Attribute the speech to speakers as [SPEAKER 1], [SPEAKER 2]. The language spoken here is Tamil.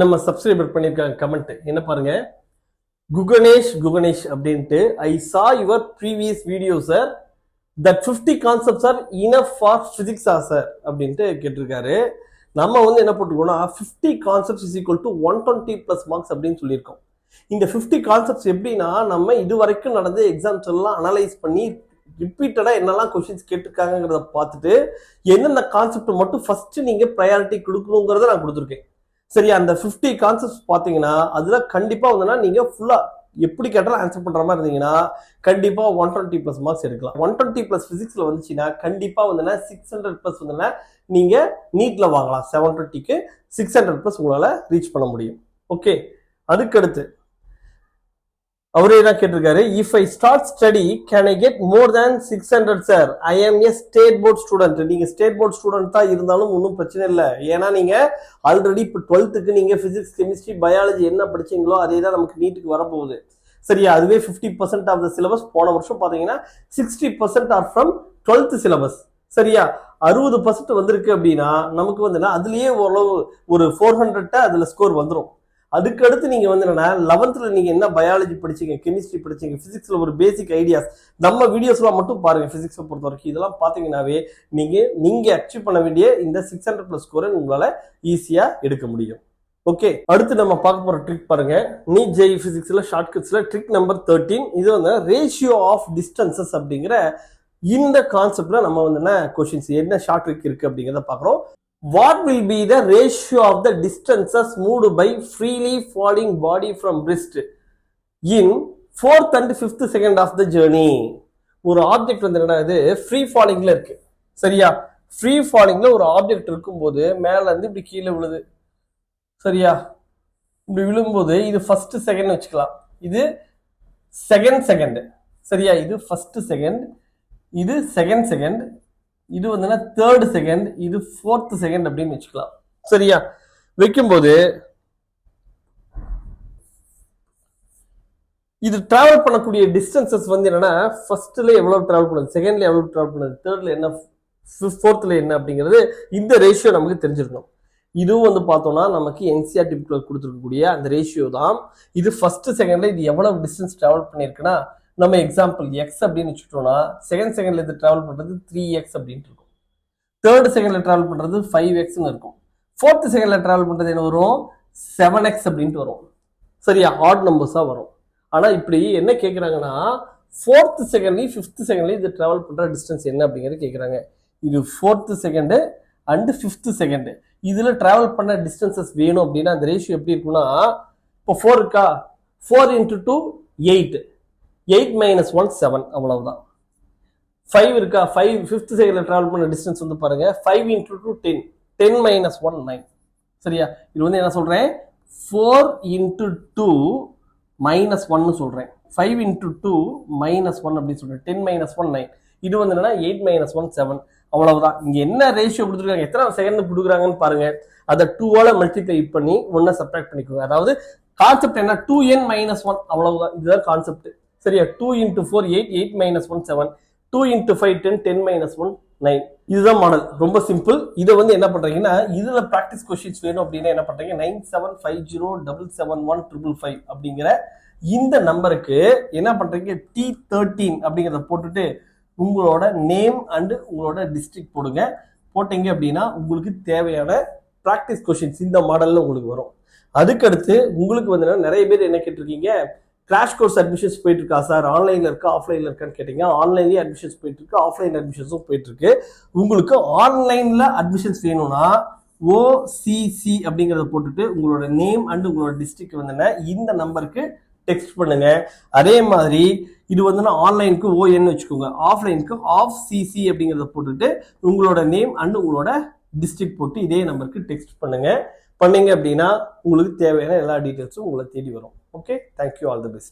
[SPEAKER 1] நம்ம சப்ஸ்கிரைபர் பண்ணிருக்காங்க கமெண்ட் என்ன பாருங்க, குகணேஷ் அப்படின்ட்டு I saw your previous video sir, that 50 concepts are enough for பிசிக்ஸா சார் அப்படின்ட்டு கேட்டிருக்காரு. நம்ம வந்து என்ன போட்டுக்கோம்னா 50 concepts is equal to 120 plus marks அப்படின்னு சொல்லியிருக்கோம். இந்த 50 கான்செப்ட்ஸ் எப்படின்னா நம்ம இது வரைக்கும் நடந்த எக்ஸாம்ஸ் எல்லாம் அனலைஸ் பண்ணி ரிப்பீட்டடா என்னெல்லாம் கொஸ்டின்ஸ் கேட்டிருக்காங்கிறத பார்த்துட்டு என்னென்ன கான்செப்ட் மட்டும் ஃபர்ஸ்ட் நீங்க ப்ரையாரிட்டி கொடுக்கணுங்கிறத நான் கொடுத்துருக்கேன். சரி, அந்த 50 கான்செப்ட்ஸ் பாத்தீங்கன்னா அதுல கண்டிப்பா வந்துன்னா நீங்க ஃபுல்லா எப்படி கேட்டாலும் ஆன்சர் பண்ற மாதிரி இருந்தீங்கன்னா கண்டிப்பா 120 பிளஸ் மார்க்ஸ் எடுக்கலாம். 120 பிளஸ் பிசிக்ஸ்ல வந்துச்சுன்னா கண்டிப்பா வந்துன்னா 600 பிளஸ் வந்துன்னா நீங்க நீட்ல வாங்கலாம். 720க்கு 600 பிளஸ் உங்களால ரீச் பண்ண முடியும். ஓகே, அதுக்கடுத்து அவரே தான் கேட்டிருக்காரு, if I start study can I get more than 600 sir, I am a state board student. நீங்க ஸ்டேட் போர்ட் ஸ்டூடெண்ட் தான் இருந்தாலும் ஒன்றும் பிரச்சனை இல்லை. ஏன்னா நீங்க ஆல்ரெடி இப்போ 12க்கு நீங்க பிசிக்ஸ் கெமிஸ்ட்ரி பயாலஜி என்ன படிச்சீங்களோ அதே தான் நமக்கு நீட்டுக்கு வரப்போகுது. சரியா, அதுவே 50% ஆஃப் த சிலபஸ் போன வருஷம் பாத்தீங்கன்னா 60% ஆர் ஃப்ரம் 12th சிலபஸ். சரியா, 60% வந்திருக்கு அப்படின்னா நமக்கு வந்து அதுலயே ஓரளவு ஒரு 400 அதுல ஸ்கோர் வந்துடும். அதுக்கு அடுத்து நீங்க வந்து என்னன்னா 11th நீங்க என்ன பயாலஜி படிச்சீங்க, கெமிஸ்ட்ரி படிச்சீங்க, பிசிக்ஸ்ல ஒரு பேசிக் ஐடியாஸ் நம்ம வீடியோஸ் எல்லாம் மட்டும் பாருங்க. பிசிக்ஸை பொறுத்த வரைக்கும் இதெல்லாம் பாத்தீங்கன்னாவே நீங்க அச்சீவ் பண்ண வேண்டிய இந்த 600 பிளஸ் ஸ்கோரை உங்களால ஈஸியா எடுக்க முடியும். ஓகே, அடுத்து நம்ம பார்க்க போற ட்ரிக் பாருங்க. நீட் ஜேஇ பிசிக்ஸ்ல ஷார்ட்கட்ஸ்ல ட்ரிக் நம்பர் 13. இது வந்து ரேஷியோ ஆஃப் டிஸ்டன்சஸ் அப்படிங்கிற இந்த கான்செப்ட்ல நம்ம வந்து கொஸ்டின்ஸ் என்ன ஷார்ட் ட்ரிக் இருக்கு அப்படிங்கிறத பாக்குறோம். What will be the ratio of the distances moved by freely falling body from wrist in 4th and 5th second of the journey? ஒரு ஆப்ஜெக்ட் வந்து என்ன, இது ஃப்ரீ ஃபாலிங்ல இருக்கு. சரியா, ஃப்ரீ ஃபாலிங்ல ஒரு ஆப்ஜெக்ட் இருக்கும்போது மேல இருந்து இப்படி கீழே விழுது. சரியா, இப்படி விழும்போது இது ஃபர்ஸ்ட் செகண்ட் வச்சுக்கலாம், இது செகண்ட். சரியா, இது ஃபர்ஸ்ட் செகண்ட், இது செகண்ட், இது வந்து தேர்ட் செகண்ட், இது 4th செகண்ட் அப்படின்னு வச்சுக்கலாம். சரியா, வைக்கும்போது இது டிராவல் பண்ணக்கூடிய டிஸ்டன்சஸ் வந்து என்னன்னா ஃபர்ஸ்ட்ல எவ்வளவு டிராவல் பண்ணுது, செகண்ட்ல எவ்வளவு டிராவல் பண்ணுது, தேர்ட்ல என்ன, ஃபோர்த்ல என்ன அப்படிங்கிறது இந்த ரேஷியோ நமக்கு தெரிஞ்சிருக்கணும். இதுவும் வந்து பார்த்தோம்னா நமக்கு என்சிஆர்டி புக்ல கொடுத்துருக்கக்கூடிய அந்த ரேஷியோ தான். இது ஃபர்ஸ்ட் செகண்ட்ல இது எவ்வளவு டிஸ்டன்ஸ் டிராவல் பண்ணிருக்குன்னா நம்ம எக்ஸாம்பிள் எக்ஸ் அப்படின்னு வச்சுட்டோம்னா செகண்ட்ல இது டிராவல் பண்றது 3x அப்படின்ட்டு இருக்கும். தேர்ட் செகண்ட்ல டிராவல் பண்றது 5xன்னு இருக்கும். ஃபோர்த் செகண்ட்ல டிராவல் பண்றது என்ன வரும், 7x அப்படின்ட்டு வரும். சரியா, ஆட் நம்பர்ஸா வரும். ஆனா இப்படி என்ன கேட்கறாங்கன்னா 4th செகண்ட்லயும் 5th செகண்ட்லயும் இது டிராவல் பண்ற டிஸ்டன்ஸ் என்ன அப்படிங்கிறது கேட்கறாங்க. இது 4th second and 5th second இதுல டிராவல் பண்ண டிஸ்டன்சஸ் வேணும் அப்படின்னா அந்த ரேஷியோ எப்படி இருக்குன்னா, இப்போ 4 இருக்கா, 4 × 2 8, 8 - 1 7, அவ்வளவுதான். 5 இருக்கா, 5th செகண்ட்ல டிராவல் பண்ண டிஸ்டன்ஸ் வந்து பாருங்க 5 × 2 10, 10 - 1 9. சரியா, இது வந்து என்ன சொல்றேன், 4 × 2 -1 சொல்றேன், 5 × 2 -1 அப்படின்னு சொல்றேன், 10 - 1 9. இது வந்து என்னன்னா 8 - 1 7, அவ்வளவுதான். இங்க என்ன ரேஷியோ கொடுத்துருக்காங்க, எத்தனை செகண்ட் கொடுக்குறாங்கன்னு பாருங்க. அதை 2ஆல மல்டிப்ளை பண்ணி 1 சப்ட்ராக்ட் பண்ணிக்கோங்க. அதாவது கான்செப்ட் என்ன, 2n - 1, அவ்வளவுதான். இதுதான் கான்செப்ட். சரியா, 2 × 4 8, 8 - 1 7, 2 × 5 10, 10 - 1 9. இதுதான் மாடல், ரொம்ப சிம்பிள். இதை வந்து என்ன பண்றீங்கன்னா இதுல பிராக்டிஸ் கொஸ்டின்ஸ் வேணும் அப்படின்னா என்ன பண்றீங்க, 9750771555 அப்படிங்கிற இந்த நம்பருக்கு என்ன பண்றீங்க, T13 அப்படிங்கிறத போட்டுட்டு உங்களோட நேம் அண்ட் உங்களோட டிஸ்ட்ரிக்ட் போடுங்க. போட்டீங்க அப்படின்னா உங்களுக்கு தேவையான பிராக்டிஸ் கொஸ்டின்ஸ் இந்த மாடல்ல உங்களுக்கு வரும். அதுக்கடுத்து உங்களுக்கு வந்து நிறைய பேர் என்ன கேட்டிருக்கீங்க, கிராஷ் கோர்ஸ் அட்மிஷன்ஸ் போயிட்டு இருக்கா சார், ஆன்லைன்ல இருக்கா ஆஃப்லைன்ல இருக்கான்னு கேட்டீங்க. ஆன்லைன்லயே அட்மிஷன்ஸ் போயிட்டு இருக்கு, ஆஃப்லைன் அட்மிஷன்ஸும் போயிட்டு இருக்கு. உங்களுக்கு ஆன்லைன்ல அட்மிஷன்ஸ் வேணும்னா OCC அப்படிங்கறத போட்டுட்டு உங்களோட நேம் அண்ட் உங்களோட டிஸ்ட்ரிக்ட் வந்து இந்த நம்பருக்கு டெக்ஸ்ட் பண்ணுங்க. அதே மாதிரி இது வந்து ஆன்லைனுக்கு ON வச்சுக்கோங்க, ஆஃப்லைனுக்கு OFCC அப்படிங்கறத போட்டுட்டு உங்களோட நேம் அண்ட் உங்களோட டிஸ்ட்ரிக்ட் போட்டு இதே நம்பருக்கு டெக்ஸ்ட் பண்ணுங்க. பண்ணீங்க அப்படின்னா உங்களுக்கு தேவையான எல்லா டீட்டெயில்ஸும் உங்களை தேடி வரும். Okay, thank you, all the best.